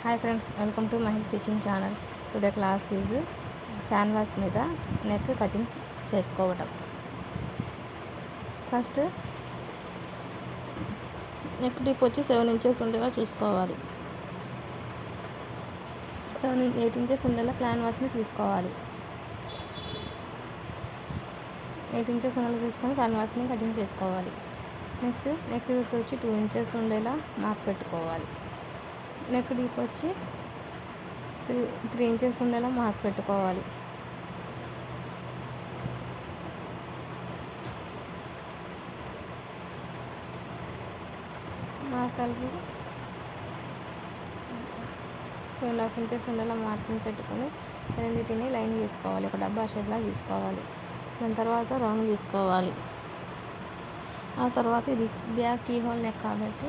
Hi friends, welcome to my stitching channel. Today class is canvas మీద neck cutting చేసుకోవటం. First neck deep వచ్చి 7 inches ఉండేలా చూసుకోవాలి. 8 inches ఉండేలా క్యాన్వాస్ని తీసుకోవాలి. 8 ఇంచెస్ ఉండేలా తీసుకొని క్యాన్వాస్ని కటింగ్ చేసుకోవాలి. నెక్స్ట్ నెక్ విడ్త్ వచ్చి 2 ఇంచెస్ ఉండేలా మార్క్ పెట్టుకోవాలి. నెక్ డీప్ వచ్చి 3 ఇంచెస్ ఉండేలా మార్క్ పెట్టుకోవాలి. మార్కాలకి 2.5 ఇంచెస్ ఉండేలా మార్కింగ్ పెట్టుకొని రెండింటిని లైన్ గీసుకోవాలి. ఒక డబ్బా షేప్లా గీసుకోవాలి. దాని తర్వాత రౌండ్ గీసుకోవాలి. ఆ తర్వాత ఇది బ్యాక్ కీ హోల్ నెక్ కాబట్టి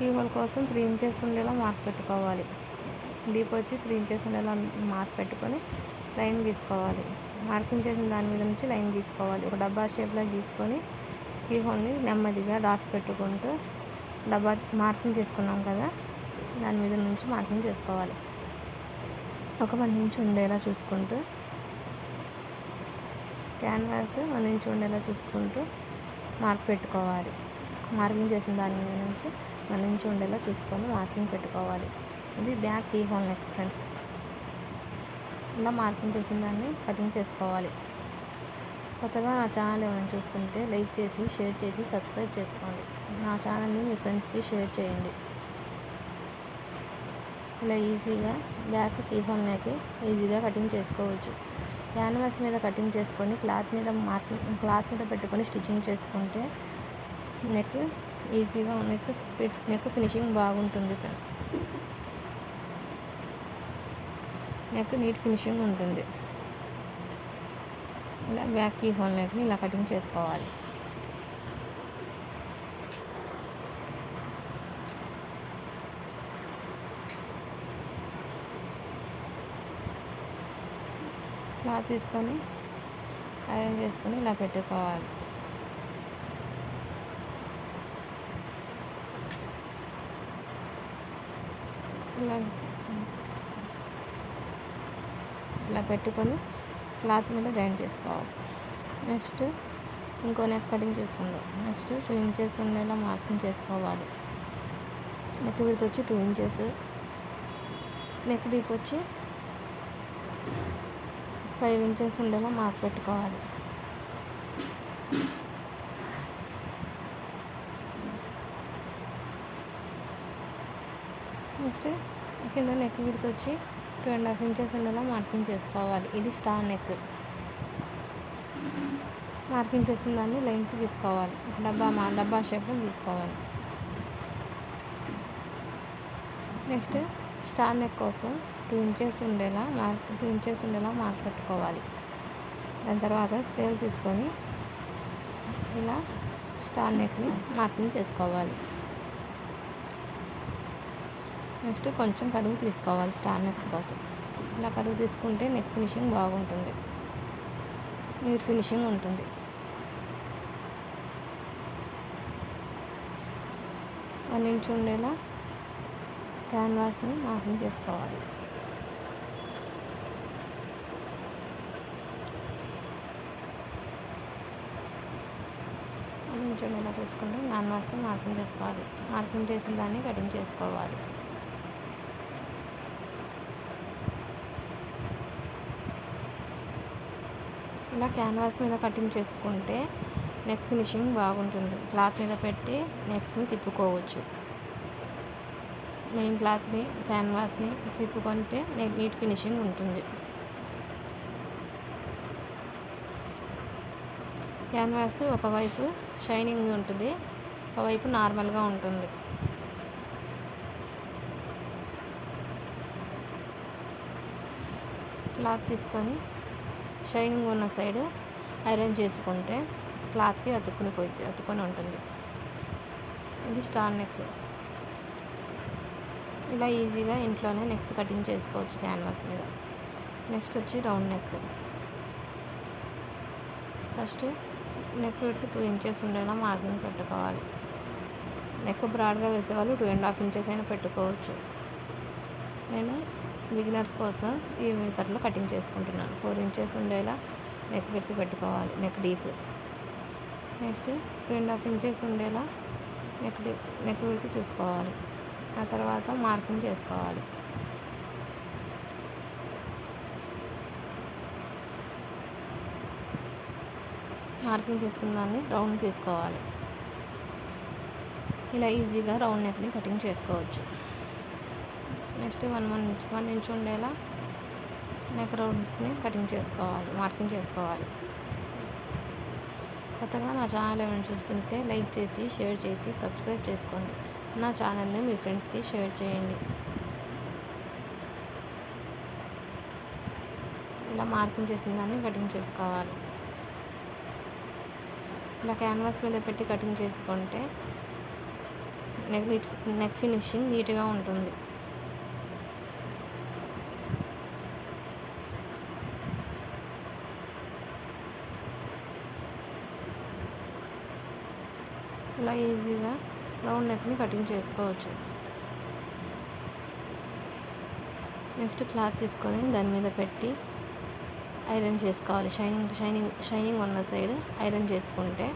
కీ హోల్ కోసం 3 ఇంచెస్ ఉండేలా మార్క్ పెట్టుకోవాలి. డీప్ వచ్చి 3 ఇంచెస్ ఉండేలా మార్క్ పెట్టుకొని లైన్ గీసుకోవాలి. మార్కింగ్ చేసిన దాని మీద నుంచి లైన్ గీసుకోవాలి. ఒక డబ్బా షేప్లో గీసుకొని కీ హోల్ని నెమ్మదిగా డాట్స్ పెట్టుకుంటూ డబ్బా మార్కింగ్ చేసుకున్నాం కదా, దాని మీద నుంచి మార్కింగ్ చేసుకోవాలి. ఒక 1 ఇంచ్ ఉండేలా చూసుకుంటూ క్యాన్వాస్ 1 ఇంచ్ ఉండేలా చూసుకుంటూ మార్క్ పెట్టుకోవాలి. మార్కింగ్ చేసిన దాని మీద నుంచి 1 ఇంచ్ ఉండేలా చూసుకొని మార్కింగ్ పెట్టుకోవాలి. ఇది back keyhole neck friends. ఇలా మార్కింగ్ చేసిన దాన్ని కటింగ్ చేసుకోవాలి. కొత్తగా నా ఛానల్ ఏమైనా చూస్తుంటే లైక్ చేసి, షేర్ చేసి, సబ్స్క్రైబ్ చేసుకోండి. నా ఛానల్ని మీ ఫ్రెండ్స్కి షేర్ చేయండి. ఇలా ఈజీగా బ్యాక్ కీ హోల్ నెక్ ఈజీగా కటింగ్ చేసుకోవచ్చు. క్యాన్వాస్ మీద కటింగ్ చేసుకొని క్లాత్ మీద పెట్టుకొని స్టిచ్చింగ్ చేసుకుంటే ఈజీగా నెక్ ఫినిషింగ్ బాగుంటుంది ఫ్రెండ్స్. నెక్ నీట్ ఫినిషింగ్ ఉంటుంది. ఇలా బ్యాక్ కీ హోల్ నెక్ని ఇలా కటింగ్ చేసుకోవాలి. క్లాత్ తీసుకొని ఐరన్ చేసుకొని ఇలా పెట్టుకోవాలి. ఇలా పెట్టుకొని క్లాత్ మీద జాయిన్ చేసుకోవాలి. నెక్స్ట్ ఇంకో నెక్ కటింగ్ చేసుకుందాం. నెక్స్ట్ 2 ఇంచెస్ ఉండేలా మార్కింగ్ చేసుకోవాలి. నెక్ విడ్త్ వచ్చి 2 ఇంచెస్, నెక్ డీప్ వచ్చి 5 ఇంచెస్ ఉండేలా మార్క్ పెట్టుకోవాలి. నెక్స్ట్ కింద నెక్ విడ్త్ వచ్చి 2.5 ఇంచెస్ ఉండేలా మార్కింగ్ చేసుకోవాలి. ఇది స్టార్ నెక్. మార్కింగ్ చేసిన దాన్ని లైన్స్ గీసుకోవాలి. డబ్బా షేప్లో గీసుకోవాలి. నెక్స్ట్ స్టార్ నెక్ కోసం 2 ఇంచెస్ ఉండేలా మార్క్ పెట్టుకోవాలి. దాని తర్వాత స్కేల్ తీసుకొని ఇలా స్టార్ నెక్ని మార్కింగ్ చేసుకోవాలి. నెక్స్ట్ కొంచెం కడుగు తీసుకోవాలి స్టార్ నెక్ కోసం. ఇలా కడుగు తీసుకుంటే నెక్ ఫినిషింగ్ బాగుంటుంది, నీట్ ఫినిషింగ్ ఉంటుంది. వన్ ఇంచ్ ఉండేలా క్యాన్వాస్ని మార్కింగ్ చేసుకోవాలి. ఉండేలా చేసుకుంటే క్యాన్వాస్ని మార్కింగ్ చేసుకోవాలి. మార్కింగ్ చేసిన దాన్ని కటింగ్ చేసుకోవాలి. ఇలా క్యాన్వాస్ మీద కటింగ్ చేసుకుంటే నెక్ ఫినిషింగ్ బాగుంటుంది. క్లాత్ మీద పెట్టి నెక్స్ని తిప్పుకోవచ్చు. మెయిన్ క్లాత్ని క్యాన్వాస్ని తిప్పుకుంటే నీట్ ఫినిషింగ్ ఉంటుంది. క్యాన్వాస్ ఒకవైపు షైనింగ్ ఉంటుంది, ఒకవైపు నార్మల్గా ఉంటుంది. క్లాత్ తీసుకొని షైనింగ్ ఉన్న సైడ్ ఐరన్ చేసుకుంటే క్లాత్కి అతుక్కొని ఉంటుంది. ఇది స్టార్ నెక్. ఇలా ఈజీగా ఇంట్లోనే నెక్స్ట్ కటింగ్ చేసుకోవచ్చు క్యాన్వాస్ మీద. నెక్స్ట్ వచ్చి round neck. First neck width 2 inches ఉండేలా మార్కింగ్ పెట్టుకోవాలి. నెక్ బ్రాడ్గా వేసేవాళ్ళు 2.5 ఇంచెస్ అయినా పెట్టుకోవచ్చు. నేను బిగినర్స్ కోసం ఈ మెథడ్లో కటింగ్ చేసుకుంటున్నాను. 4 ఇంచెస్ ఉండేలా నెక్ విడ్త్ పెట్టుకోవాలి, నెక్ డీప్. నెక్స్ట్ 2.5 ఇంచెస్ ఉండేలా నెక్ విడ్త్ చూసుకోవాలి. ఆ తర్వాత మార్కింగ్ చేసుకోవాలి. మార్కింగ్ చేసుకున్న దాన్ని రౌండ్ తీసుకోవాలి. ఇలా ఈజీగా రౌండ్ నెక్ని కటింగ్ చేసుకోవచ్చు. నెక్స్ట్ 1 ఇంచ్ ఉండేలా నెక్ రౌండ్స్ని కటింగ్ చేసుకోవాలి, మార్కింగ్ చేసుకోవాలి. కొత్తగా నా ఛానల్ ఏమైనా చూస్తుంటే లైక్ చేసి, షేర్ చేసి, సబ్స్క్రైబ్ చేసుకోండి. నా ఛానల్ని మీ ఫ్రెండ్స్కి షేర్ చేయండి. ఇలా మార్కింగ్ చేసిన దాన్ని కటింగ్ చేసుకోవాలి. ఇలా క్యాన్వాస్ మీద పెట్టి కటింగ్ చేసుకుంటే నెక్ ఫినిషింగ్ నీట్గా ఉంటుంది. ఇలా ఈజీగా రౌండ్ నెక్ని కటింగ్ చేసుకోవచ్చు. నెక్స్ట్ క్లాత్ తీసుకొని దాని మీద పెట్టి ఐరన్ చేసుకోవాలి. షైనింగ్ ఉన్న సైడ్ ఐరన్ చేసుకుంటే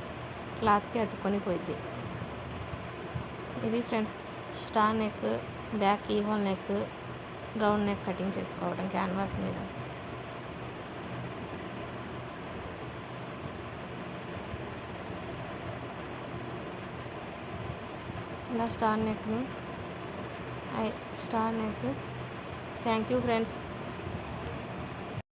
క్లాత్కి అతుక్కొని పోయిద్ది. ఇది ఫ్రెండ్స్ స్టార్ నెక్, బ్యాక్ ఈవోల్ నెక్, రౌండ్ నెక్ కటింగ్ చేసుకోవడం క్యాన్వాస్ మీద. ఇలా star neck. Thank you friends.